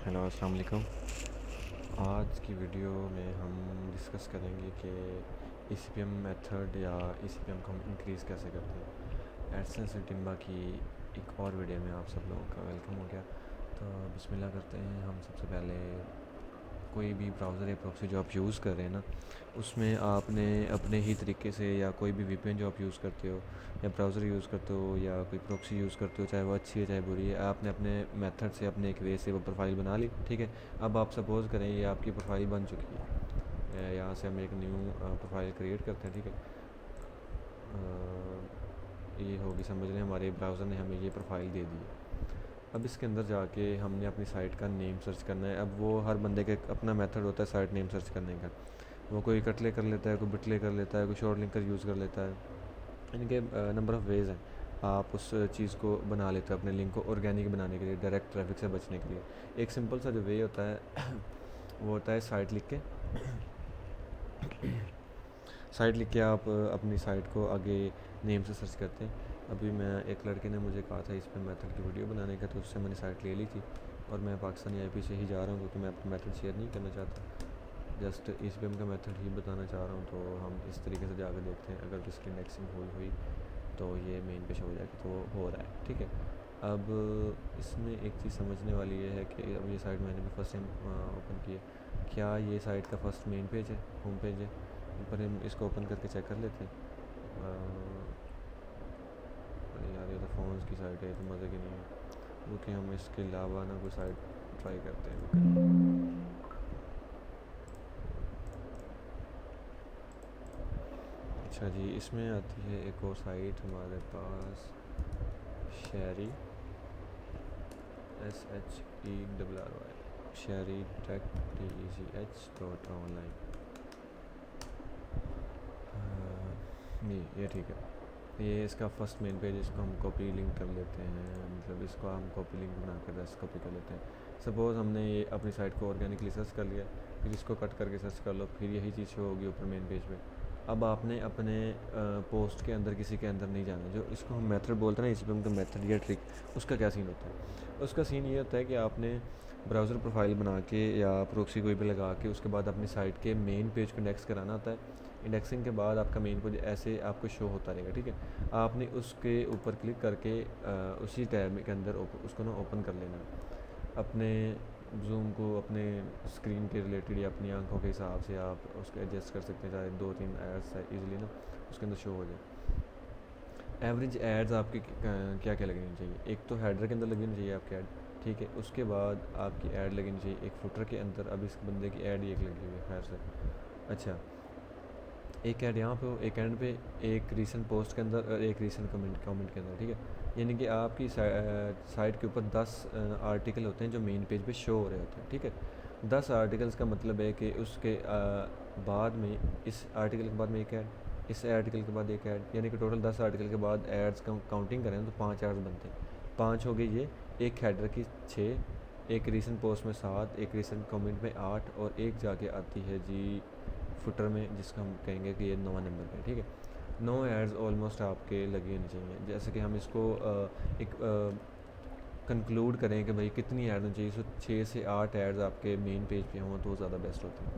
Hello अस्सलाम वालेकुम। आज की वीडियो में हम डिस्कस करेंगे कि ECPM मेथड या ECPM को हम इंक्रीज़ कैसे करते हैं। एडसेंस टिम्बा की एक और वीडियो में आप सब लोगों का वेलकम हो गया। तो बिस्मिल्लाह करते हैं। हम सबसे पहले कोई भी ब्राउज़र या प्रॉक्सी जो आप यूज़ कर रहे हैं ना, उसमें आपने अपने ही तरीके से या कोई भी VPN जो आप यूज़ करते हो या ब्राउज़र यूज़ करते हो या कोई प्रॉक्सी यूज़ करते हो, चाहे वो अच्छी है चाहे बुरी है, आपने अपने मेथड से अपने एक वे से वो प्रोफाइल बना ली। ठीक है, अब आप सपोज़ करें ये आपकी प्रोफाइल बन चुकी है। यहाँ से हम एक न्यू प्रोफाइल क्रिएट करते हैं। ठीक है, ये होगी, समझ लें हमारे ब्राउज़र ने हमें ये प्रोफाइल दे दी है। अब इसके अंदर जाके हमने अपनी साइट का नेम सर्च करना है। अब वो हर बंदे के अपना मेथड होता है साइट नेम सर्च करने का। वो कोई कटले कर लेता है, कोई बिटले कर लेता है, कोई शॉर्ट लिंकर यूज़ कर लेता है। इनके नंबर ऑफ़ वेज़ हैं। आप उस चीज़ को बना लेते हो अपने लिंक को ऑर्गेनिक बनाने के लिए, डायरेक्ट ट्रैफिक से बचने के लिए। एक सिंपल सा जो वे होता है वो होता है साइट लिख के साइट लिख के आप अपनी साइट को आगे नेम से सर्च करते हैं। अभी मैं एक लड़के ने मुझे कहा था इस पे मेथड की वीडियो बनाने का, तो उससे मैंने साइट ले ली थी और मैं पाकिस्तानी IP से ही जा रहा हूँ क्योंकि मैं अपना मेथड शेयर नहीं करना चाहता, जस्ट ECPM का मेथड ही बताना चाह रहा हूँ। तो हम इस तरीके से जाकर देखते हैं, अगर इसकी इंडेक्सिंग हुई तो ये मेन पे शो हो जाएगा, तो हो रहा है। ठीक है, अब इसमें एक चीज़ समझने वाली ये है कि अब ये साइट मैंने भी फर्स्ट टाइम ओपन की है। क्या ये साइट का फर्स्ट मेन पेज है, होम पेज है? पर हम इसको ओपन करके चेक कर लेते हैं। अरे यार, ये तो फ़ोन्स की साइट है, ये तो मज़े की नहीं है। रुके, हम इसके अलावा ना कोई साइट ट्राई करते हैं। अच्छा जी, इसमें आती है एक और साइट हमारे पास, शेरी, SHERRY, शेरी टेक TECH.online। ये ठीक है, ये इसका फर्स्ट मेन पेज। इसको हम कॉपी लिंक कर लेते हैं, मतलब इसको हम कॉपी लिंक बना कर रेस्ट कॉपी कर लेते हैं। सपोज़ हमने ये अपनी साइट को ऑर्गेनिकली सर्च कर लिया, फिर इसको कट करके सर्च कर लो, फिर यही चीज़ शो होगी ऊपर मेन पेज पे। अब आपने अपने पोस्ट के अंदर किसी के अंदर नहीं जाना। जो इसको हम मेथड बोलते हैं ना, इसी पे उनका मेथड या ट्रिक, उसका क्या सीन होता है? उसका सीन ये होता है कि आपने ब्राउज़र प्रोफाइल बना के या प्रोक्सी कोई भी लगा के उसके बाद अपनी साइट के मेन पेज को इंडेक्स कराना होता है। इंडेक्सिंग के बाद आपका मेन पेज ऐसे आपको शो होता रहेगा। ठीक है, आपने उसके ऊपर क्लिक करके उसी टैब के अंदर उसको ना ओपन कर लेना। अपने जूम को अपने स्क्रीन के रिलेटेड या अपनी आंखों के हिसाब से आप उसको एडजस्ट कर सकते हैं, चाहे 2-3 एड्स ईजिली ना उसके अंदर शो हो जाए। एवरेज एड्स आपकी क्या क्या लगनी चाहिए? एक तो हेडर के अंदर लगनी चाहिए आपकी ऐड। ठीक है, उसके बाद आपकी ऐड लगनी चाहिए एक फुटर के अंदर। अब इस बंदे की ऐड ही एक लगी हुई है, खैर से। अच्छा, एक ऐड यहाँ पे हो, एक एंड पे, एक रीसेंट पोस्ट के अंदर और एक रीसेंट कमेंट के अंदर। ठीक है, यानी कि आपकी साइट के ऊपर 10 आर्टिकल होते हैं जो मेन पेज पे शो हो रहे होते हैं। ठीक है, 10 आर्टिकल्स का मतलब है कि उसके बाद में, इस आर्टिकल के बाद में एक ऐड, इस आर्टिकल के बाद एक ऐड, यानी कि टोटल 10 आर्टिकल के बाद एड्स का काउंटिंग करें तो 5 एड्स बनते हैं। 5 हो गए ये, एक हेडर की 6, एक रीसेंट पोस्ट में 7, एक रीसेंट कमेंट में 8 और एक जाके आती है जी फुटर में, जिसका हम कहेंगे कि ये 9 नंबर का है। ठीक है, 9 एड्स ऑलमोस्ट आपके लगे होने चाहिए। जैसे कि हम इसको एक कंक्लूड करें कि भाई कितनी ऐड होनी चाहिए, 6 से 8 एड्स आपके मेन पेज पे हों तो ज़्यादा बेस्ट होती है।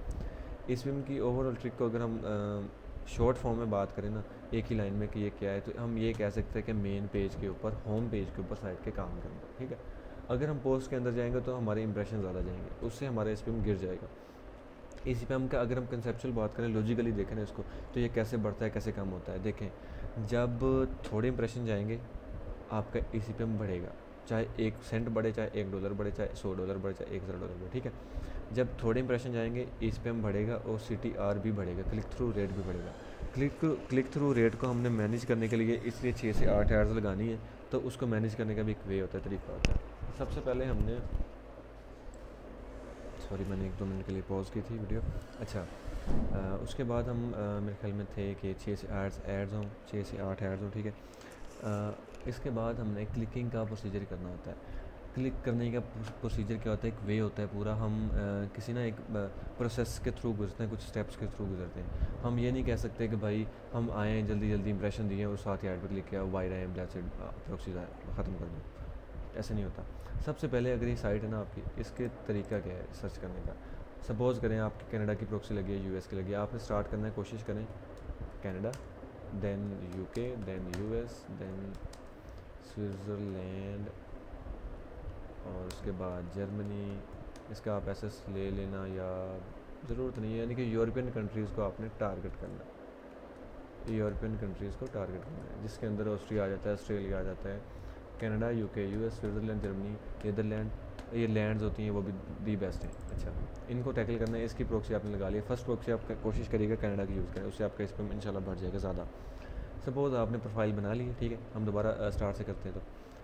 इस फिल्म की ओवरऑल ट्रिक को अगर हम शॉर्ट फॉर्म में बात करें ना, एक ही लाइन में कि ये क्या है, तो हम ये कह सकते हैं कि मेन पेज के ऊपर, होम पेज के ऊपर साइट के काम करना। ठीक है, अगर हम पोस्ट के अंदर जाएंगे तो हमारे इंप्रेशन ज़्यादा जाएंगे, उससे हमारा इस फिल्म गिर जाएगा। ECPM का अगर हम कंसेप्चुअल बात करें, लॉजिकली देखें ना इसको, तो ये कैसे बढ़ता है कैसे कम होता है। देखें, जब थोड़े इंप्रेशन जाएंगे आपका ECPM बढ़ेगा, चाहे 1 सेंट बढ़े, चाहे $1 बढ़े, चाहे $100 बढ़े, चाहे $1000 बढ़े। ठीक है, जब थोड़े इंप्रेशन जाएंगे ECPM बढ़ेगा और CTR भी बढ़ेगा, क्लिक थ्रू रेट भी बढ़ेगा। क्लिक थ्रू रेट को हमने मैनेज करने के लिए इसलिए 6 से 8 एड्स लगानी है, तो उसको मैनेज करने का भी एक वे होता है, तरीका होता है। सबसे पहले हमने, सॉरी मैंने 1-2 मिनट के लिए पॉज की थी वीडियो। अच्छा, उसके बाद हम मेरे ख्याल में थे कि 6 से 8 एड्स हों, 6 से 8 एड्स हों। ठीक है, इसके बाद हमने क्लिकिंग का प्रोसीजर करना होता है। क्लिक करने का प्रोसीजर क्या होता है, एक वे होता है पूरा। हम किसी ना एक प्रोसेस के थ्रू गुजरते हैं, कुछ स्टेप्स के थ्रू गुजरते हैं। हम ये नहीं कह सकते कि भाई हम आएँ जल्दी जल्दी इंप्रेशन दिए और साथ ही ऐड पर क्लिक किया, वाई रहे दैट्स इट, प्रॉक्सी ख़त्म कर दो। ऐसे नहीं होता। सबसे पहले अगर ये साइट है ना आपकी, इसके तरीका क्या है सर्च करने का। सपोज़ करें आपकी कनाडा की प्रॉक्सी लगी है, यूएस की लगी है, आपने स्टार्ट करना है, कोशिश करें Canada, then UK, then US, then Switzerland, और उसके बाद जर्मनी। इसका आप एस ले लेना या ज़रूरत नहीं है, यानी कि यूरोपियन कंट्रीज़ को आपने टारगेट करना है, यूरोपियन कंट्रीज़ को टारगेट करना है, जिसके अंदर ऑस्ट्रिया आ जाता है, ऑस्ट्रेलिया आ जाता है, Canada, UK, US, Switzerland, Germany, Netherland. ये लैंड्स होती हैं वो भी दी बेस्ट हैं। अच्छा, इनको टैकल करना है। इसकी प्रॉक्सी आपने लगा लिया, फर्स्ट प्रॉक्सी आप कोशिश करिएगा कनाडा की यूज़ करें, उससे आपका इस पर इंशाल्लाह बढ़ जाएगा ज़्यादा। सपोज़ आपने प्रोफाइल बना ली है, ठीक है, हम दोबारा स्टार्ट से करते हैं। तो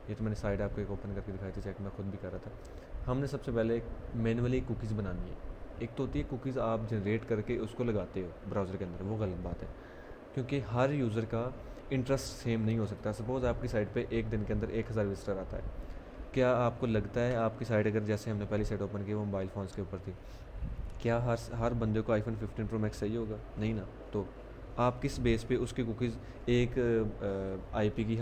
ये तो मैंने साइड आपको एक ओपन करके दिखाई थी, चेक मैं खुद भी कर रहा था। हमने सबसे पहले मैनुअली कुकीज़ बनानी है। एक तो होती है कुकीज़ आप जनरेट करके उसको लगाते हो ब्राउज़र के अंदर, वो गलत बात है, क्योंकि हर यूज़र का इंटरेस्ट सेम नहीं हो सकता। सपोज़ आपकी साइट पे एक दिन के अंदर 1000 विजिटर आता है, क्या आपको लगता है आपकी साइट, अगर जैसे हमने पहली साइट ओपन की वो मोबाइल फ़ोन्स के ऊपर थी, क्या हर बंदे को आईफोन 15 प्रो मैक्स चाहिए होगा? नहीं ना। तो आप किस बेस पे उसकी कुकीज़ एक आईपी की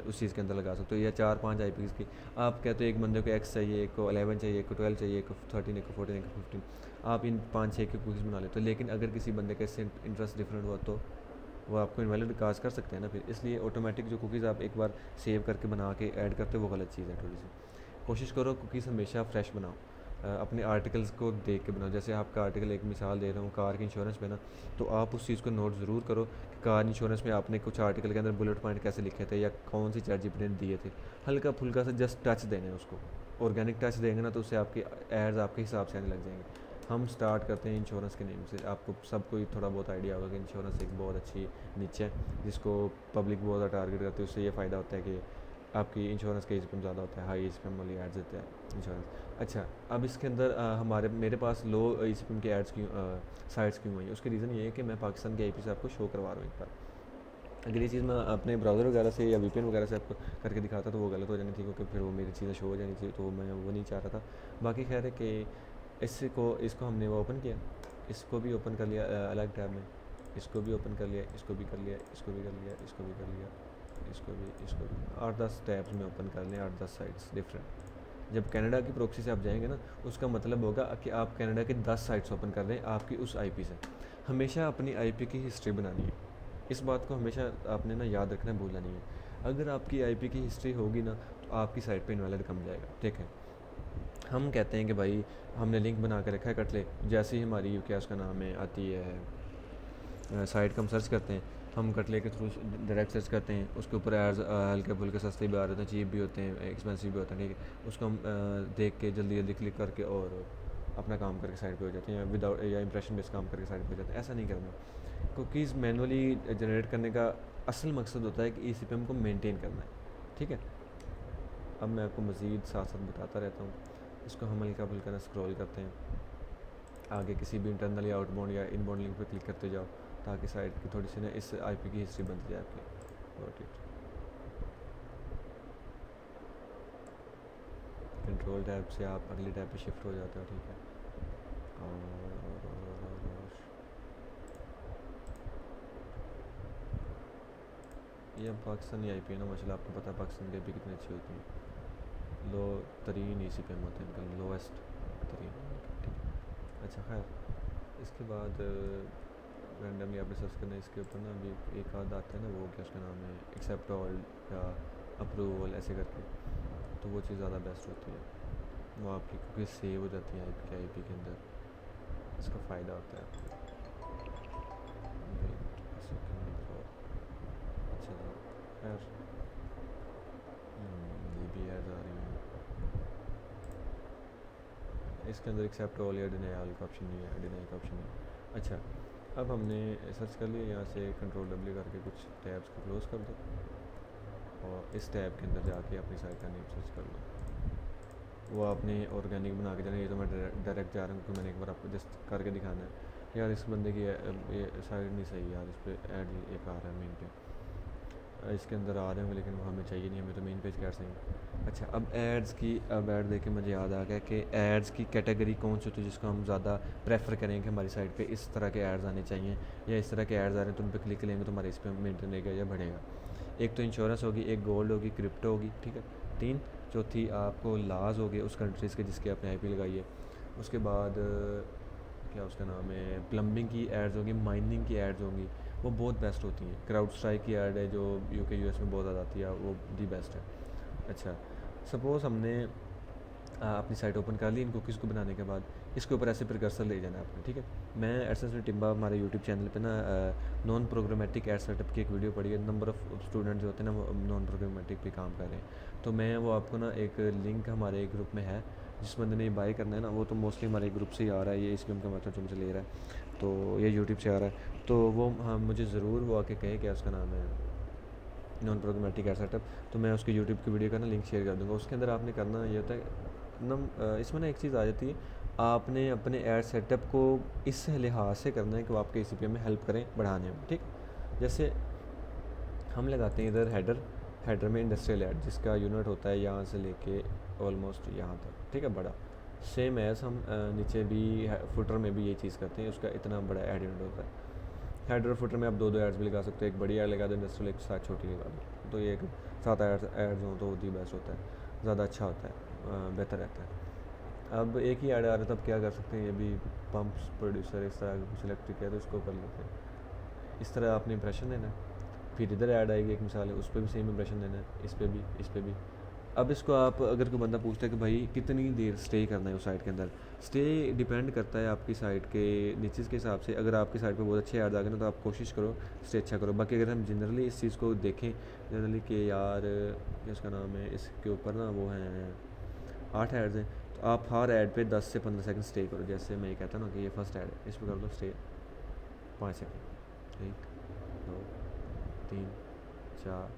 उस चीज़ के अंदर लगा सकते हो, या 4-5 आईपीज़ की। आप कहते हो एक बंदे को एक्स चाहिए, एक को 11 चाहिए, एक को 12 चाहिए, एक को 13, एक को 14, एक को 15, आप इन 5-6 की कुकीज़ बना लेते हो। लेकिन अगर किसी बंदे का इससे इंटरेस्ट डिफरेंट हुआ तो वो आपको इनवैलिड काज कर सकते हैं ना फिर। इसलिए ऑटोमेटिक जो कुकीज़ आप एक बार सेव करके बना के ऐड करते हो वो गलत चीज़ है थोड़ी सी। कोशिश करो कुकीज़ हमेशा फ्रेश बनाओ, अपने आर्टिकल्स को देख के बनाओ। जैसे आपका आर्टिकल, एक मिसाल दे रहा हूँ कार के इंश्योरेंस पे ना, तो आप उस चीज़ को नोट ज़रूर करो कि कार इंश्योरेंस में आपने कुछ आर्टिकल के अंदर बुलेट पॉइंट कैसे लिखे थे, या कौन सी चैट जीपीटी ने दिए थे। हल्का फुल्का सा जस्ट टच देना है उसको, ऑर्गेनिक टच देंगे ना तो उससे आपके एड्स आपके हिसाब से आने लग जाएंगे। हम स्टार्ट करते हैं इंश्योरेंस के नेम से। आपको सबको थोड़ा बहुत आइडिया होगा कि इंश्योरेंस एक बहुत अच्छी नीचे है जिसको पब्लिक बहुत ज़्यादा टारगेट करती है। उससे ये फ़ायदा होता है कि आपकी इंश्योरेंस का एच ज़्यादा होता है, हाई एच वाली एड्स देते हैं इंश्योरेंस। अच्छा, अब इसके अंदर मेरे पास लो एच के एड्स क्यों साइट्स क्यों हुई है, उसके रीज़न ये है कि मैं पाकिस्तान के आईपी से आपको शो करवा रहा हूँ एक बार। अगर ये चीज़ मैं अपने ब्राउज़र वगैरह से या वीपीएन वगैरह से आपको करके दिखाता तो वो गलत हो जानी थी, क्योंकि फिर वो मेरी चीज़ें शो हो जानी थी, तो मैं वो नहीं चाह रहा था। बाकी खैर है कि इसको हमने वो ओपन किया, इसको भी ओपन कर लिया अलग टैब में, इसको भी ओपन कर लिया, इसको भी कर लिया, इसको भी कर लिया, इसको भी कर लिया, इसको भी 8-10 टैब्स में ओपन कर लें, 8-10 साइट्स डिफरेंट। जब कनाडा की प्रॉक्सी से आप जाएंगे ना, उसका मतलब होगा कि आप कनाडा की 10 साइट्स ओपन कर रहे हैं आपकी उस आईपी से। हमेशा अपनी आईपी की हिस्ट्री बनानी है, इस बात को हमेशा आपने ना याद रखना, भूलना नहीं है। अगर आपकी आईपी की हिस्ट्री होगी ना तो आपकी साइट पे इनवैलिड कम जाएगा, ठीक है। हम कहते हैं कि भाई हमने लिंक बना के रखा है कटले, जैसे ही हमारी क्या उसका नाम है आती है साइट का हम सर्च करते हैं, हम कटले के थ्रू डायरेक्ट सर्च करते हैं, उसके ऊपर एड्स हल्के फुल्के सस्ते भी आ रहे हैं, चीप भी होते हैं, एक्सपेंसिव भी होते हैं, ठीक है। उसको हम देख के जल्दी जल्दी क्लिक करके और अपना काम करके साइड पे हो जाते हैं, या विदाउट या इंप्रेशन बेस्ड काम करके साइड पे हो जाते हैं। ऐसा नहीं करना। कुकीज़ मैनुअली जनरेट करने का असल मकसद होता है कि ECPM को मेंटेन करना है, ठीक है। अब मैं आपको मज़ीद साथ साथ बताता रहता हूँ। इसको हम हल्का फुल्का ना स्क्रॉल करते हैं आगे, किसी भी इंटरनल या आउटबाउंड या इनबाउंड लिंक पे क्लिक करते जाओ, ताकि साइट की थोड़ी सी ना इस आईपी की हिस्ट्री बनती जाए आपकी। और ठीक, कंट्रोल टैब से आप अगले टैब पे शिफ्ट हो जाते हो, ठीक है। और ये पाकिस्तानी आईपी है ना, माशाल्लाह आपको पता है पाकिस्तान की आईपी कितनी अच्छी होती है, लो तरीन ECPM होते हैं इनका, लोएस्ट तरीन, ठीक है। अच्छा खैर, इसके बाद रैंडमली आपने सर्च करना है इसके ऊपर ना, अभी एक आध आता है ना, वो क्या उसका नाम है, एक्सेप्ट ऑल या अप्रूवल ऐसे करके, तो वो चीज़ ज़्यादा बेस्ट होती है। वो आपकी क्योंकि सेव हो जाती है आईपी के अंदर, इसका फ़ायदा होता है आपको। अच्छा जी, खैर ये भी एड्स आ रही हैं इसके अंदर, एक्सेप्ट ऑल या डिनाई ऑल का ऑप्शन नहीं है, डिनाई का ऑप्शन नहीं है। अच्छा, अब हमने सर्च कर लिया, यहाँ से कंट्रोल W करके कुछ टैब्स को क्लोज़ कर दो, और इस टैब के अंदर जाके अपनी साइट का नेम सर्च कर लो। वो आपने ऑर्गेनिक बना के जाना, ये तो मैं डायरेक्ट जा रहा हूँ क्योंकि मैंने एक बार आपको जस्ट करके दिखाना है। यार इस बंदे की ये साइड नहीं सही यार, इस पर ऐड एक आ रहा है मेन पे, इसके अंदर आ रहे होंगे लेकिन वो हमें चाहिए नहीं, हमें तो मेन पेज कैड चाहिए। अच्छा, अब एड्स की, अब ऐड देख के मुझे याद आ गया कि एड्स की कैटेगरी कौन सी होती है जिसको हम ज़्यादा प्रेफर करें कि हमारी साइट पे इस तरह के एड्स आने चाहिए, या इस तरह के एड्स आ रहे हैं तो उन पर क्लिक करेंगे तो हमारे इस पर मेंटेन रहेगा या बढ़ेगा। एक तो इंश्योरेंस होगी, एक गोल्ड होगी, क्रिप्टो होगी, ठीक है। 3 चौथी आपको लाज हो गए उस कंट्रीज़ के जिसके आपने आईपी लगाई है। उसके बाद क्या उसका नाम है, प्लम्बिंग की एड्स होंगी, माइनिंग की एड्स होंगी, वो बहुत बेस्ट होती हैं। क्राउड स्ट्राइक की ऐड है जो यूके यूएस में बहुत ज़्यादा आती है, वो दी बेस्ट है। अच्छा, सपोज़ हमने अपनी साइट ओपन कर ली इन कुकीज़ को बनाने के बाद, इसके ऊपर ऐसे प्रिकर्सर ले जाना है आपने, ठीक है। मैं एडसेंस में टिम्बा हमारे यूट्यूब चैनल पे ना नॉन प्रोग्रामेटिक एड सेटअप की एक वीडियो पड़ी है। नंबर ऑफ़ स्टूडेंट जो होते हैं ना वो नॉन प्रोग्रामेटिक पे काम कर रहे हैं, तो मैं वो आपको ना एक लिंक हमारे ग्रुप में है, जिस बंदे ने ये बाय करना है ना, वो तो मोस्टली हमारे ग्रुप से ही आ रहा है, ये इसमें का मतलब तुमसे ले रहा है, तो ये यूट्यूब से आ रहा है, तो वो हाँ मुझे ज़रूर वो आके कहे क्या उसका नाम है, नॉन प्रोग्रामेटिक एड सेटअप। तो मैं उसके यूट्यूब की वीडियो का ना लिंक शेयर कर दूँगा। उसके अंदर आपने करना ये होता है इसमें ना एक चीज़ आ जाती है, आपने अपने एड सेटअप को इस लिहाज से करना है कि वो आपके ECPM में हेल्प करें बढ़ाने में, ठीक। जैसे हम लगाते हैं इधर हेडर में इंडस्ट्रियल ऐड जिसका यूनिट होता है यहाँ से लेके ऑलमोस्ट यहाँ तक, ठीक है, बड़ा। सेम एज़ हम नीचे भी फुटर में भी ये चीज़ करते हैं, उसका इतना बड़ा ऐड यूनिट होता है। हेडर और फुटर में आप दो एड्स भी लगा सकते हो, एक बड़ी ऐड लगा दो इंडस्ट्रियल, एक साथ छोटी लगा दो, तो ये एक 7 एड्स हों तो दी बेस्ट होता है, ज़्यादा अच्छा होता है, बेहतर रहता है। अब एक ही ऐड आ रहा है तो अब क्या कर सकते हैं, ये भी पंप्स प्रोड्यूसर इस तरह कुछ इलेक्ट्रिक है तो इसको कर लेते हैं। इस तरह आपने इंप्रेशन देना है, फिर इधर ऐड आएगी एक मिसाल है, उस पर भी सेम इंप्रेशन देना है, इस पर भी, इस पर भी। अब इसको आप अगर कोई बंदा पूछता है कि भाई कितनी देर स्टे करना है उस साइट के अंदर, स्टे डिपेंड करता है आपकी साइट के नीचेज़ के हिसाब से। अगर आपकी साइट पे बहुत अच्छे ऐड आ गए ना तो आप कोशिश करो स्टे अच्छा करो। बाकी अगर हम जनरली इस चीज़ को देखें जनरली कि यार क्या उसका नाम है, इसके ऊपर ना वो हैं 8 ऐड्स हैं, तो आप हर ऐड पे 10 से 15 सेकंड स्टे करो। जैसे मैं ये कहता ना कि ये फर्स्ट ऐड है, इस पर कर दो स्टे 5 सेकंड, 1 2 3 4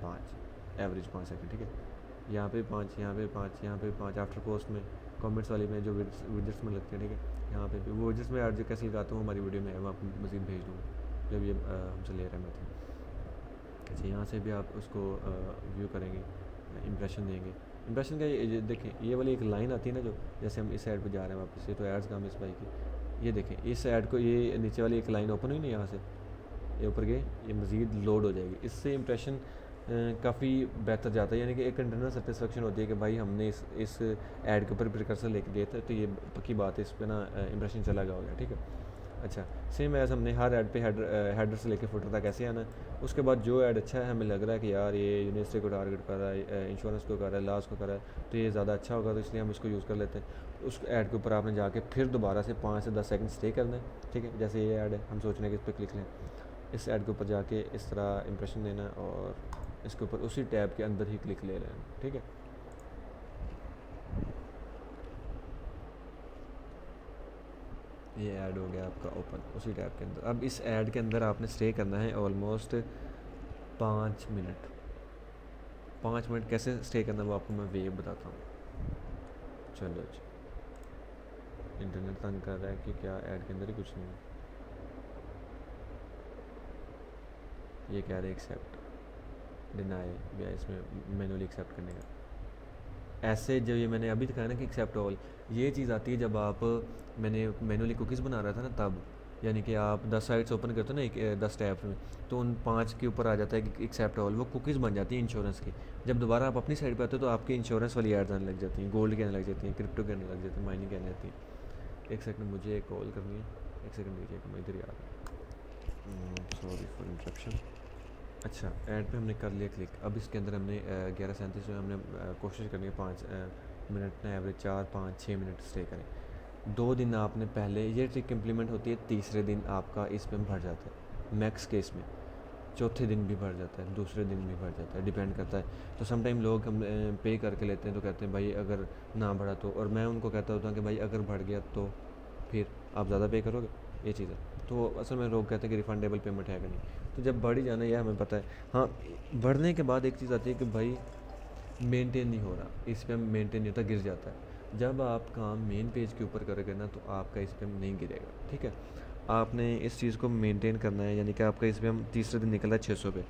5, एवरेज 5 सेकंड, ठीक है। यहाँ पे 5, यहाँ पे 5, यहाँ पे 5। आफ्टर पोस्ट में कमेंट्स वाली में जो विजेट्स में लगते हैं, ठीक है, यहाँ पे भी वो विजेट्स में ऐड जो कैसे लगाता हूँ हमारी वीडियो में है, मैं आपको मज़ीद भेज दूँगा जब ये हमसे ले रहे हैं मेथड। अच्छा, यहाँ से भी आप उसको व्यू करेंगे, इंप्रेशन देंगे। इंप्रेशन का ये देखें, ये वाली एक लाइन आती है ना, जो जैसे हम इस ऐड पे जा रहे हैं वापस से, तो एड्स काम इस भाई की, ये देखें इस ऐड को, ये नीचे वाली एक लाइन ओपन हुई ना, यहाँ से ये ऊपर गए, ये मज़ीद लोड हो जाएगी, इससे इंप्रेशन काफ़ी बेहतर जाता है। यानी कि एक इंटरनल सेटिस्फेक्शन होती है कि भाई हमने इस ऐड के ऊपर प्रिकर्सर लेके गए थे, तो ये पक्की बात है, इस पर ना इंप्रेशन चला गया होगा, ठीक है। अच्छा, सेम एज़ हमने हर ऐड पे हेडर से लेके फुटर तक ऐसे आना है। उसके बाद जो ऐड अच्छा है, हमें लग रहा है कि यार ये यूनिवर्सिटी को टारगेट कर रहा है, इंश्योरेंस को कर रहा है, लॉस को कर रहा है, तो ये ज़्यादा अच्छा होगा, तो इसलिए हम इसको यूज़ कर लेते हैं। उस ऐड के ऊपर आपने जाके फिर दोबारा से 5 से 10 सेकंड स्टे करना है, ठीक है। जैसे ये ऐड है, हम सोच रहे हैं कि इस पर क्लिक लें, इस ऐड के ऊपर जाके इस तरह इंप्रेशन देना और इसके ऊपर उसी टैब के अंदर ही क्लिक ले लेना, ठीक है। ये ऐड हो गया आपका ओपन उसी टैब के अंदर। अब इस ऐड के अंदर आपने स्टे करना है ऑलमोस्ट 5 मिनट। 5 मिनट कैसे स्टे करना वो आपको मैं वे बताता हूँ। चलो जी, इंटरनेट तंग कर रहा है कि क्या, ऐड के अंदर ही कुछ नहीं है। ये कह रहे एक्सेप्ट डिनाई या इसमें मैनुअली एक्सेप्ट करने का। ऐसे जो ये मैंने अभी दिखाया ना कि एक्सेप्ट ऑल, ये चीज़ आती है जब आप, मैंने मैनुअली कुकीज़ बना रहा था ना तब, यानी कि आप 10 साइट्स ओपन करते हो ना एक 10 टैब्स में, तो उन 5 के ऊपर आ जाता है कि एक्सेप्ट ऑल, वो कुकीज़ बन जाती हैं इंश्योरेंस की। जब दोबारा आप अपनी साइट पे आते हो तो आपकी इंश्योरेंस वाली एड्स आने लग जाती हैं, गोल्ड के आने लग जाती हैं, क्रिप्टो के आने लग जाती हैं, माइनिंग के आने लगती हैं। एक सेकंड, मुझे एक कॉल करनी है, एक सेकंड दीजिएगा, मैं इधर ही आ रहा हूँ, सॉरी फॉर इंटरप्शन। अच्छा, ऐड पे हमने कर लिया क्लिक। अब इसके अंदर हमने 11:37 में हमने कोशिश करनी है 5 मिनट ना एवरेज 4-5-6 मिनट स्टे करें। 2 दिन आपने पहले, ये ट्रिक इम्प्लीमेंट होती है, तीसरे दिन आपका इस पे भर जाता है मैक्स केस में, चौथे दिन भी भर जाता है, दूसरे दिन भी भर जाता है, डिपेंड करता है। तो समटाइम लोग हम पे करके लेते हैं तो कहते हैं भाई अगर ना बढ़ा तो, और मैं उनको कहता होता हूँ कि भाई अगर बढ़ गया तो फिर आप ज़्यादा पे करोगे, ये चीज़ है। तो असल में लोग कहते हैं कि रिफंडेबल पेमेंट है कि नहीं, तो जब बढ़ ही जाना, यह हमें पता है। हाँ, बढ़ने के बाद एक चीज़ आती है कि भाई मेंटेन नहीं हो रहा, इस पर मेंटेन नहीं होता, गिर जाता है। जब आप काम मेन पेज के ऊपर करोगे ना तो आपका इस पर नहीं गिरेगा, ठीक है। आपने इस चीज़ को मेंटेन करना है, यानी कि आपका इस पर हम तीसरे दिन निकल रहा है 600 पे,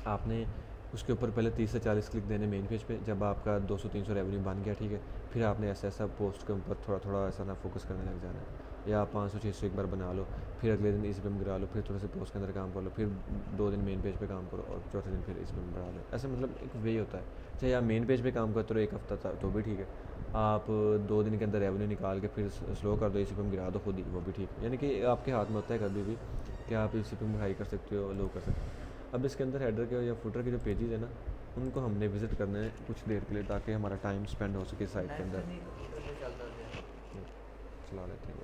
आपने उसके ऊपर पहले 30 से 40 क्लिक देने मेन पेज पे। जब आपका 200-300 रेवेन्यू बन गया, ठीक है, फिर आपने ऐसा ऐसा पोस्ट के ऊपर थोड़ा थोड़ा ऐसा ना फोकस करने लग जाना है। या आप 500-600 एक बार बना लो, फिर अगले दिन इस पे गिरा लो, फिर थोड़े से पोस्ट के अंदर काम कर लो, फिर 2 दिन मेन पेज पे काम करो और चौथे दिन फिर इस पे बढ़ा लो। ऐसा मतलब एक वे होता है। चाहे आप मेन पेज पे काम करते रहो एक हफ्ता तो भी ठीक है, आप 2 दिन के अंदर रेवेन्यू निकाल के फिर स्लो कर दो, इसी पे गिरा दो खुद ही, वो भी ठीक है। यानी कि आपके हाथ में होता है कभी भी कि आप इसी पे हाई कर सकते हो, लो कर सकते हो। अब इसके अंदर हेडर के या फुटर के जो पेजेस है ना, उनको हमने विज़िट करना है कुछ देर के लिए, ताकि हमारा टाइम स्पेंड हो सके साइट के अंदर। चला लेते हैं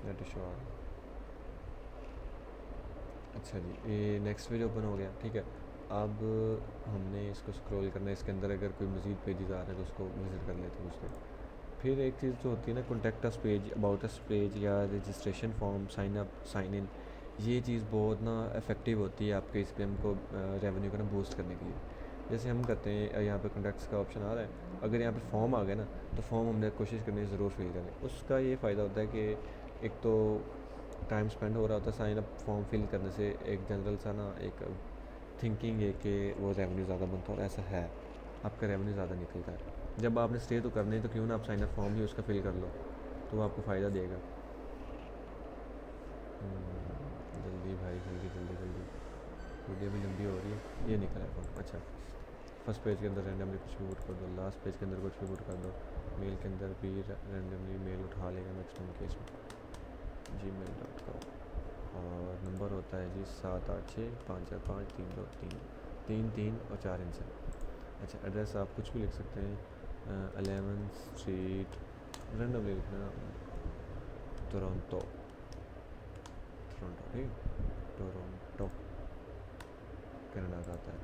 नेट इशू आ रहा है। अच्छा जी, ये नेक्स्ट पेज ओपन हो गया, ठीक है। अब हमने इसको स्क्रॉल करना है, इसके अंदर अगर कोई मज़ीद पेजेस आ रहे हैं तो उसको विज़िट कर लेते हैं कुछ देर। फिर एक चीज़ जो होती है ना, contact us page, about us page या registration form, sign up, sign in, ये चीज़ बहुत ना इफ़ेक्टिव होती है आपके इस पे हमको रेवेन्यू को ना बूस्ट करने के लिए। जैसे हम करते हैं, यहाँ पे कॉन्टैक्ट्स का ऑप्शन आ रहा है, अगर यहाँ पे फॉर्म आ गया ना, तो फॉर्म हमने कोशिश करनी है ज़रूर फिल करें। उसका ये फ़ायदा होता है कि एक तो टाइम स्पेंड हो रहा होता है साइन अप फॉर्म फिल करने से, एक जनरल सा ना एक थिंकिंग है कि वो रेवेन्यू ज़्यादा बनता है, और ऐसा है, आपका रेवेन्यू ज़्यादा निकलता है। जब आपने स्टे तो करना है तो क्यों ना आप साइन अप फॉर्म ही उसका फिल कर लो, तो वो आपको फ़ायदा देगा। जल्दी भाई, जल्दी जल्दी जल्दी, वीडियो भी लंबी हो रही है। ये निकला है फॉर्म। अच्छा, फर्स्ट पेज के अंदर रैंडमली कुछ भी पुट कर दो, लास्ट पेज के अंदर कुछ भी पुट कर दो, मेल के अंदर भी रैंडमली मेल उठा लेगा मैक्सिमम केस में, gmail.com। और नंबर होता है जी 786-545-323 और 4 इनसे। अच्छा, एड्रेस आप कुछ भी लिख सकते हैं, 11 स्ट्रीट, रैंडमली लिखना, टोरंटो, टोरंटो, ठीक है, टोरंटो कनाडा का आता है।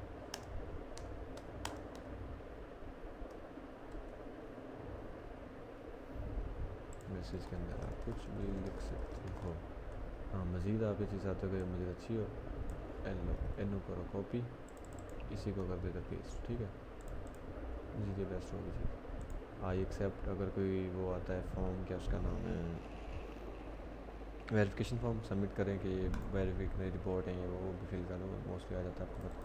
मैसेज के अंदर आप कुछ भी लिख सकते हो। हाँ, मज़ीद आप ये चीज़ चाहते हो कि मज़ीद अच्छी हो, एन करो कॉपी, इसी को कर देता पेस्ट, ठीक है, जी बेस्ट होगी चीज़। आई एक्सेप्ट, अगर कोई वो आता है फॉर्म, क्या उसका नाम है, वेरिफिकेशन फॉर्म सबमिट करें कि वेरिफिकेशन रिपोर्ट है ये, वो भी फिल करो, मोस्टली आ जाता है आपको पता।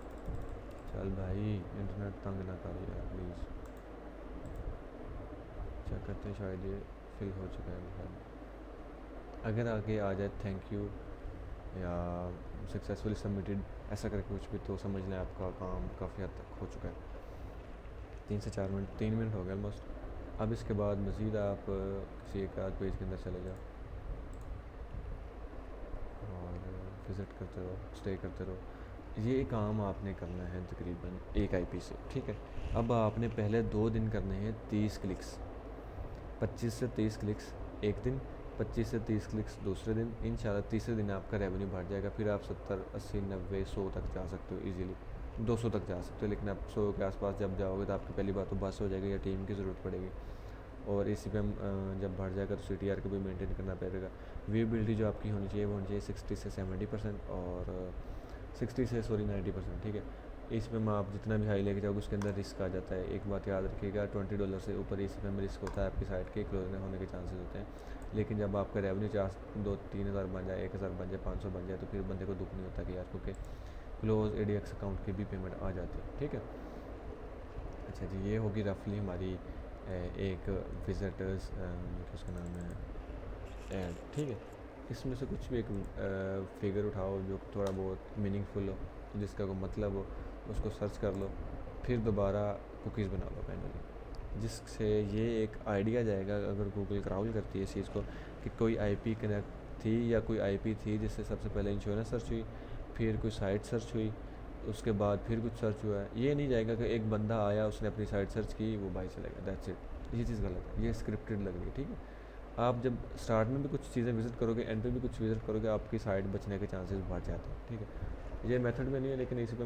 चल भाई, इंटरनेट तंग ना कर यार प्लीज़। चेक करते हैं, शायद ये फिल हो चुका है शायद। अगर आगे आ जाए थैंक यू या सक्सेसफुली सबमिटेड ऐसा करके कुछ भी, तो समझ लें आपका काम काफ़ी हद तक हो चुका है। 3 से 4 मिनट, 3 मिनट हो गए ऑलमोस्ट। अब इसके बाद मज़ीद आप किसी एक आध पेज के अंदर चले जाओ और विज़िट करते रहो, स्टे करते रहो। ये काम आपने करना है तकरीबन एक आईपी से, ठीक है। अब आपने पहले 2 दिन करने हैं 30 क्लिक्स, 25 से 30 क्लिक्स एक दिन, 25 से 30 क्लिक्स दूसरे दिन। इंशाल्लाह तीसरे दिन आपका रेवेन्यू बढ़ जाएगा, फिर आप 70, 80, 90, 100 तक जा सकते हो इजीली, 200 तक जा सकते हो। लेकिन आप 100 के आसपास जब जाओगे तो आपकी पहली बात तो बस हो जाएगी या टीम की ज़रूरत पड़ेगी, और इसी पे हम जब बढ़ जाएगा तो CTR को भी मेंटेन करना पड़ेगा। विजिबिलिटी जो आपकी होनी चाहिए वो होनी चाहिए 60 से 70% और 60 से 90%, ठीक है। इस पे आप जितना भी हाई लेके जाओगे उसके अंदर रिस्क आ जाता है। एक बात याद रखिएगा, $20 से ऊपर इस पे रिस्क होता है, आपकी साइट के क्लोज होने के चांसेस होते हैं। लेकिन जब आपका रेवेन्यू 2-3 हज़ार बन जाए, 1 हज़ार बन जाए, 500 बन जाए, तो फिर बंदे को दुख नहीं होता कि यार, क्योंकि क्लोज ADX अकाउंट की भी पेमेंट आ जाती है, ठीक है। अच्छा जी, ये होगी रफली हमारी एक विज़िटर्स, उसका नाम है ऐड, ठीक है। इसमें से कुछ भी एक फिगर उठाओ जो थोड़ा बहुत मीनिंगफुल हो, जिसका कोई मतलब हो, उसको सर्च कर लो, फिर दोबारा कुकीज़ बना लो मैनुअली, जिससे ये एक आइडिया जाएगा अगर गूगल क्राउल करती है इस चीज़ को कि कोई IP कनेक्ट थी या कोई IP थी जिससे सबसे पहले इंश्योरेंस सर्च हुई, फिर कोई साइट सर्च हुई, उसके बाद फिर कुछ सर्च हुआ है। ये नहीं जाएगा कि एक बंदा आया, उसने अपनी साइट सर्च की, वो बाई चला गया, दैट्स इट। ये चीज़ गलत है, ये स्क्रिप्टेड लग रही है, ठीक है। आप जब स्टार्ट में भी कुछ चीज़ें विज़िट करोगे, एंड पे भी कुछ विज़िट करोगे, आपकी साइट बचने के चांसेस बढ़ जाते हैं, ठीक है। ये मेथड में नहीं है, लेकिन इसी पे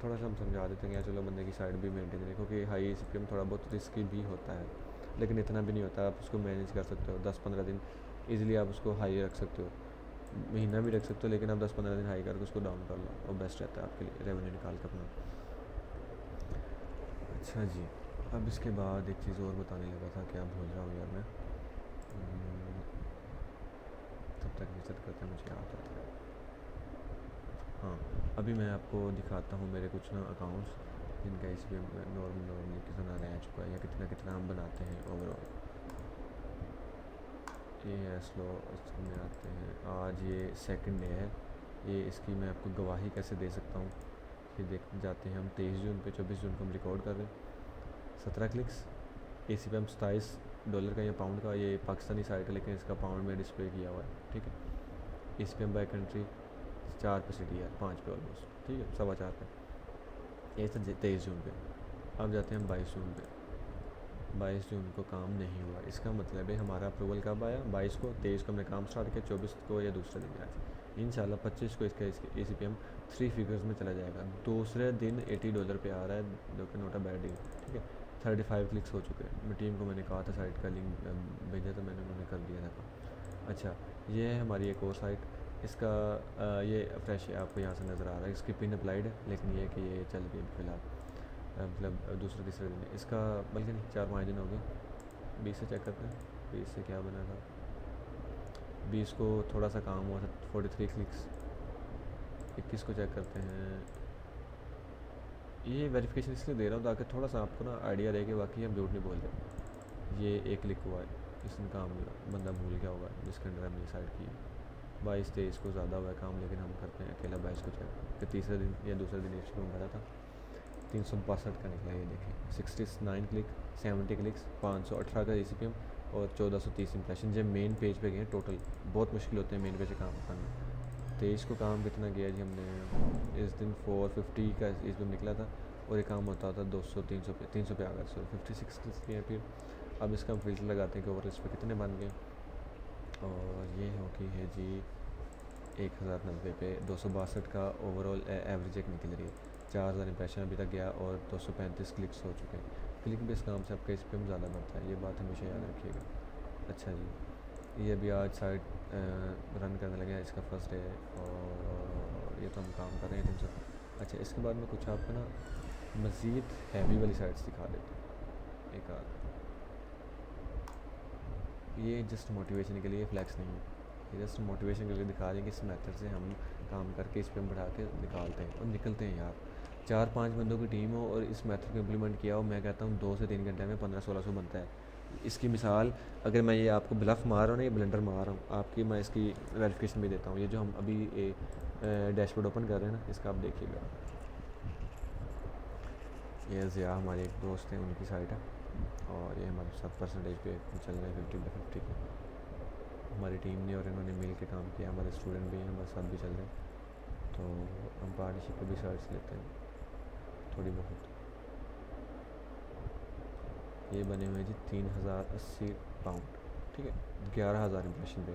थोड़ा सा हम समझा देते हैं कि चलो बंदे की साइट भी मेंटेन करें, क्योंकि हाई CPM थोड़ा बहुत रिस्की भी होता है, लेकिन इतना भी नहीं होता। आप उसको मैनेज कर सकते हो, 10-15 दिन ईज़िली आप उसको हाई रख सकते हो, महीना भी रख सकते हो, लेकिन आप 10-15 दिन हाई करके उसको डाउन कर लो, और बेस्ट रहता है आपके लिए रेवेन्यू निकाल कर अपना। अच्छा जी, अब इसके बाद एक चीज़ और बताने लगा था, क्या भूल रहा हूँ यार मैं, तब तक विज़िट करते हैं, मुझे याद आता है। हाँ, अभी मैं आपको दिखाता हूँ मेरे कुछ ना अकाउंट्स जिनका इस पर नॉर्मली कितना रह चुका है या कितना कितना हम बनाते हैं ओवरऑल। ये है स्लो, इसमें आते हैं। आज ये सेकंड डे है, ये इसकी मैं आपको गवाही कैसे दे सकता हूँ कि देख जाते हैं हम 23 जून पे, 24 जून को हम रिकॉर्ड कर रहे हैं। 17 क्लिक्स, AC पे हम $27 का या पाउंड का, ये पाकिस्तानी साइट है लेकिन इसका पाउंड में डिस्प्ले किया हुआ है, ठीक है। इस पे हम बाई कंट्री 4 पे सिटी है, 5 पे ऑलमोस्ट, ठीक है, 4.25 पे। ये था 23 जून पे। अब जाते हैं हम 22 जून पे। 22 जून को काम नहीं हुआ, इसका मतलब है हमारा अप्रूवल कब आया? 22 को। 23 को हमने काम स्टार्ट किया, 24 को या दूसरे दिन आज इंशाल्लाह 25 को इसका AC पे हम 3 फिगर्स में चला जाएगा। दूसरे दिन $80 पे आ रहा है, जो कि नोट अ बैड डील, ठीक है। 35 क्लिक्स हो चुके हैं। मैं टीम को मैंने कहा था साइट का लिंक भेजा था मैंने, उन्होंने कर दिया था। अच्छा, ये है हमारी एक और साइट, इसका ये फ्रेश है, आपको यहाँ से नज़र आ रहा है। इसकी पिन अप्लाइड है लेकिन ये कि ये चल गई फिलहाल, मतलब दूसरे तीसरे दिन इसका, बल्कि नहीं 4-5 दिन हो गए। 20 से चेक करते हैं, 20 से क्या बना था। 20 को थोड़ा सा काम हुआ था, 43 क्लिक्स। 21 को चेक करते हैं। ये वेरिफिकेशन इसलिए दे रहा हूँ ताकि थोड़ा सा आपको ना आइडिया रहे कि वाकई हम झूठ नहीं बोल रहे। ये 1 क्लिक हुआ है, इसने काम हुआ, बंदा भूल गया होगा जिसके अंदर हमने साइड की है। 22-23 को ज़्यादा हुआ है काम, लेकिन हम करते हैं अकेला 22 को चेक। फिर तीसरे दिन या दूसरे दिन इसको भरा था, 362 का निकला, ये देखें। 69 क्लिक, 70 क्लिक्स, 518 का ACPM और 1430 इंप्रेशन। जब मेन पेज पे गए टोटल, बहुत मुश्किल होते हैं मेन पेज काम करना। 23 को काम कितना गया जी हमने, इस दिन 450 का इस दिन निकला था, और ये काम होता था 200-300 पे आ गया, सो 56 क्लिक्स किए। फिर अब इसका हम फिल्टर लगाते हैं कि ओवर लिस्ट पे कितने बन गए, और ये हो कि है जी 1090 पे 262 का ओवरऑल एवरेज एक निकल रही है। 4000 इंप्रेशन अभी तक गया और 235 क्लिक्स हो चुके हैं। क्लिक बेस काम से आपका SPM ज़्यादा बढ़ता है, ये बात हमेशा याद रखिएगा। अच्छा जी, ये अभी आज साइट रन करने लगे हैं, इसका फर्स्ट डे है, और ये तो हम काम कर रहे हैं 300। अच्छा, इसके बाद में कुछ आपको ना मज़ीद हैवी वाली साइट्स दिखा देते हैं एक आध। ये जस्ट मोटिवेशन के लिए, फ्लैक्स नहीं है, ये जस्ट मोटिवेशन के लिए दिखा रहे हैं कि इस मेथड से हम काम करके SPM बढ़ा के निकालते हैं और निकलते हैं यार। 4-5 बंदों की टीम हो और इस मेथड को इम्प्लीमेंट किया हो, मैं कहता हूँ 2 से 3 घंटे में 1500-1600 बनता है। इसकी मिसाल अगर मैं ये आपको ब्लफ मार रहा हूँ ना, ये ब्लेंडर मार रहा हूँ आपकी, मैं इसकी वेरिफिकेशन भी देता हूँ। ये जो हम अभी डैशबोर्ड ओपन कर रहे हैं ना, इसका आप देखिएगा। ये ज़िया हमारे एक दोस्त हैं, उनकी साइट है, और ये हमारे 7% पे चल रहे हैं 50/50 के। हमारी टीम ने और इन्होंने मिल के काम किया, हमारे स्टूडेंट भी हैं, हमारे साथ भी चल रहे हैं, तो हम पार्टनरशिप पे भी साइट्स लेते हैं थोड़ी बहुत। ये बने हुए हैं जी 3080 पाउंड, ठीक है, 11000 इंप्रेशन पे।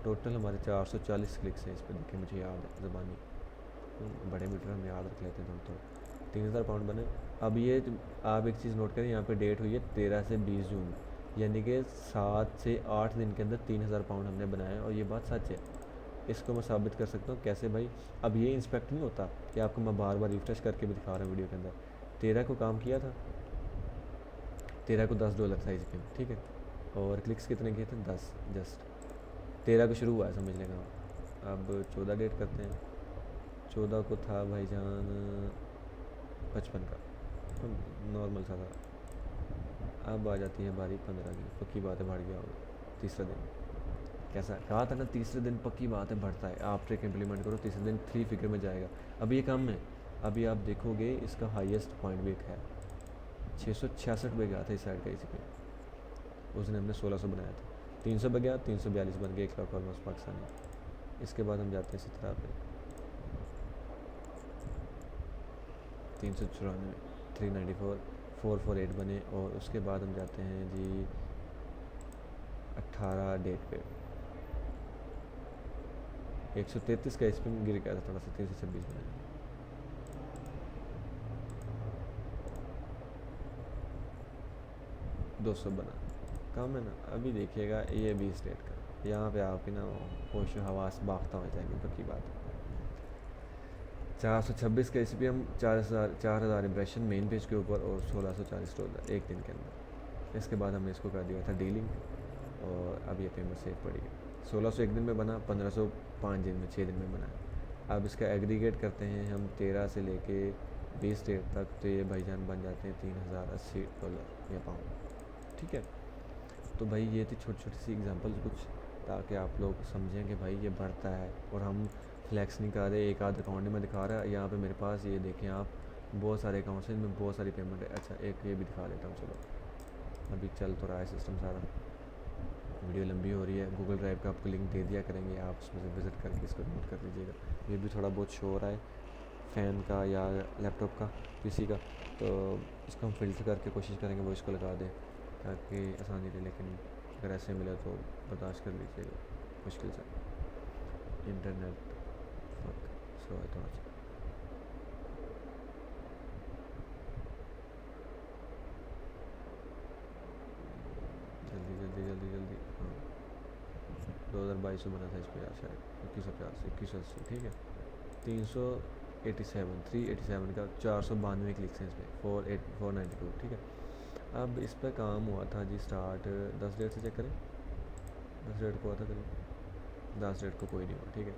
टोटल हमारे 440 क्लिक्स हैं इस पर, देखिए मुझे याद है ज़बानी, बड़े मीटर हम याद रख लेते हैं थोड़ा। 3000 पाउंड बने। अब ये आप एक चीज़ नोट करें, यहाँ पे डेट हुई है 13 से 20 जून, यानी कि 7 से 8 दिन के अंदर 3000 पाउंड हमने बनाया, और ये बात सच है। इसको मैं साबित कर सकता हूँ कैसे भाई। अब ये इंस्पेक्ट नहीं होता कि आपको मैं बार बार रिफ्रेश करके भी दिखा रहा हूँ वीडियो के अंदर। 13 को काम किया था, 13 को $10 था इसमें, ठीक है, और क्लिक्स कितने किए थे? 10 जस्ट। 13 को शुरू हुआ है समझ लेगा। अब 14 डेट करते हैं। 14 को था भाईजान 55 का, तो नॉर्मल सा था। अब आ जाती है बारी 15 की, पक्की बात है बढ़ गया होगा तीसरा दिन। कैसा कहा था ना, तीसरे दिन पक्की बात है बढ़ता है। आप ट्रिक इम्प्लीमेंट करो, तीसरे दिन 3 फिगर में जाएगा। अभी ये कम है, अभी आप देखोगे इसका हाईएस्ट पॉइंट भी एक है 666 पे गया था इस साइड का। इसी पे उस दिन हमने 1600 बनाया था, 300 पे गया, 342 बन गया, 1 लाख ऑलमोस्ट पाकिस्तानी। इसके बाद हम जाते हैं 17 पे, 394, 394, 448 बने, और उसके बाद हम जाते हैं जी 18 डेट पे 133 का इस पर गिर गया था थोड़ा सा, 326 बने। $200 बना, कम है ना। अभी देखिएगा ये 20 डेट का, यहाँ पे आपकी ना होश हवास बाख्ता हो जाएगी, पक्की बात है। 426 का SPM, 4000 इंप्रेशन मेन पेज के ऊपर, और $1640 एक दिन के अंदर। इसके बाद हमने इसको कर दिया था डीलिंग, और अब ये पेमेंट सेफ पड़ी है। 1600 एक दिन में बना, 1500 5 दिन में, 6 दिन में बना। अब इसका एग्रीगेट करते हैं हम 13 से लेके 20 डेट तक, तो ये भाईजान बन जाते हैं $3080 या पाउंड, ठीक है। तो भाई ये थी छोटी छोटी सी एग्जांपल कुछ, ताकि आप लोग समझें कि भाई ये बढ़ता है और हम फ्लैक्स नहीं कर रहे, एक आध अकाउंट में दिखा रहा है। यहाँ पे मेरे पास ये देखें आप, बहुत सारे अकाउंट्स हैं इनमें बहुत सारी पेमेंट है। अच्छा एक ये भी दिखा देता हूँ, चलो अभी चल तो रहा है सिस्टम सारा। वीडियो लंबी हो रही है, गूगल ड्राइव का आपको लिंक दे दिया करेंगे, आप उसमें से विज़िट करके इसको नोट कर लीजिएगा। ये भी थोड़ा बहुत शो हो रहा है फ़ैन का या लैपटॉप का, पीसी का, तो इसको हम फ़िल्टर करके कोशिश करेंगे वो इसको लगा दें ताकि आसानी रहे। लेकिन अगर ऐसे मिला तो बर्दाश्त कर लीजिएगा, मुश्किल से इंटरनेट फक स्लो है थोड़ा सा। जल्दी जल्दी जल्दी जल्दी, हाँ 2022 में बना था इस पर यार, शायद 2150 2180, ठीक है। 387 387 का 492 क्लिक्स हैं इस पर, 492, ठीक है। अब इस पर काम हुआ था जी स्टार्ट 10 डेट से चेक करें, 10 डेट को हुआ था करीब, 10 डेट को कोई नहीं हुआ, ठीक है।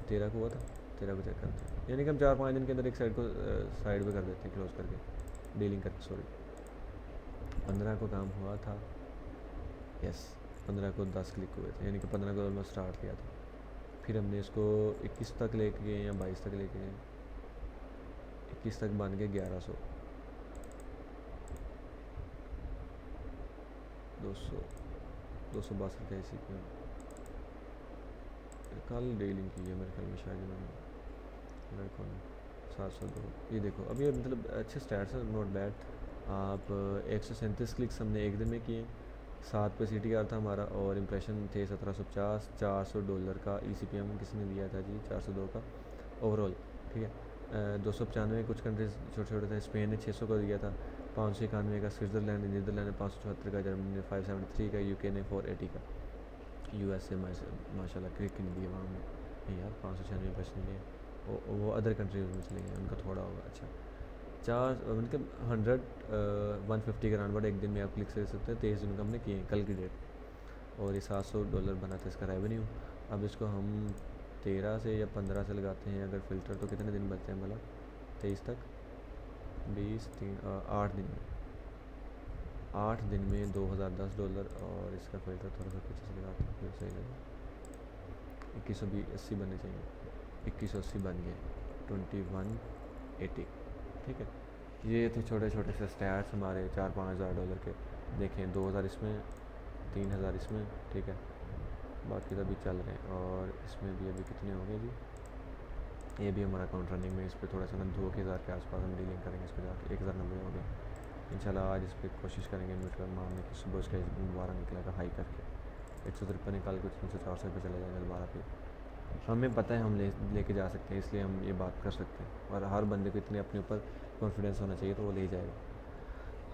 13 को हुआ था, 13 को चेक करते हैं, यानी कि हम 4-5 दिन के अंदर एक साइड को साइड पे कर देते हैं, क्लोज करके डीलिंग करके, सॉरी। 15 को काम हुआ था, यस 15 को 10 क्लिक हुए थे, यानी कि 15 को ऑलमोस्ट स्टार्ट किया था। फिर हमने इसको 21 तक लेके गए या 22 तक लेके गए, 21 तक बन गए 1100, 200 262 का इसी पे कल डीलिंग की है मेरे ख्याल में, शायद इन्होंने लड़कों ने 702। ये देखो अब ये मतलब अच्छे स्टैट्स हैं, नॉट बैड। आप 137 क्लिक्स हमने एक दिन में किए, 7 पे CTR था हमारा, और इम्प्रेशन थे 1750। $400 का ECPM किसने दिया था जी, 402 का ओवरऑल, ठीक है। 295 कुछ कंट्रीज छोटे छोटे थे, स्पेन ने 600 का दिया था, 591 का स्विट्ज़रलैंड ने, नीदरलैंड ने 574 का, जर्मनी ने 573 का, UK ने 480 का, USA माशाल्लाह क्रिक नहीं दिया वहाँ में, नहीं यार 596 बच नहीं है, वो अदर कंट्रीज में चले गए, उनका थोड़ा होगा। अच्छा चार मतलब 150 का राउंड एक दिन में आप क्लिक कर सकते हैं। 23 दिन का हमने किए कल की डेट, और ये $700 बना था इसका रेवेन्यू। अब इसको हम 13 से या 15 से लगाते हैं अगर फ़िल्टर, तो कितने दिन बचते हैं भला 23 तक, 20 3 8 दिन में, 8 दिन में $2010, और इसका फ़िल्टर थोड़ा सा पीछे से लगाते हैं फिर सही लगे, 2180 बनने चाहिए, 2180 बन गए, 2180, ठीक है। ये थे छोटे छोटे से स्टैट्स हमारे $4-5 हज़ार के, देखें 2000 इसमें, 3000 इसमें, ठीक है, बाकी तो अभी चल रहे हैं। और इसमें भी अभी कितने हो गए जी, ये भी हमारा अकाउंट रनिंग में, इस पर थोड़ा सा ना 2000 के आसपास हम डीलिंग करेंगे, इस पर जाकर 1090 हो गए इंशाल्लाह। आज इस पर कोशिश करेंगे म्यूचुअल मारने की, सुबह उसका दोबारा निकलेगा हाई करके 153 निकाल के 300-400 पे चले जाएगा दोबारा। फिर हमें पता है हम लेके जा सकते हैं, इसलिए हम ये बात कर सकते हैं, और हर बंदे को इतने अपने ऊपर कॉन्फिडेंस होना चाहिए तो वो ले जाएगा।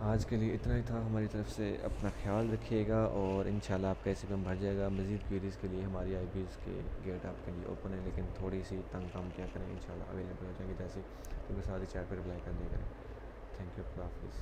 आज के लिए इतना ही था हमारी तरफ से, अपना ख्याल रखिएगा, और इंशाल्लाह आपका ECPM भर जाएगा। मज़ीद क्वेरीज़ के लिए हमारी IBs के गेट आपके लिए ओपन है, लेकिन थोड़ी सी तंग काम क्या करें, इंशाल्लाह अवेलेबल हो जाएंगे जैसे, तो सारी चैट पर रिप्लाई कर दिया करें। थैंक यू, खुदा हाफिज़।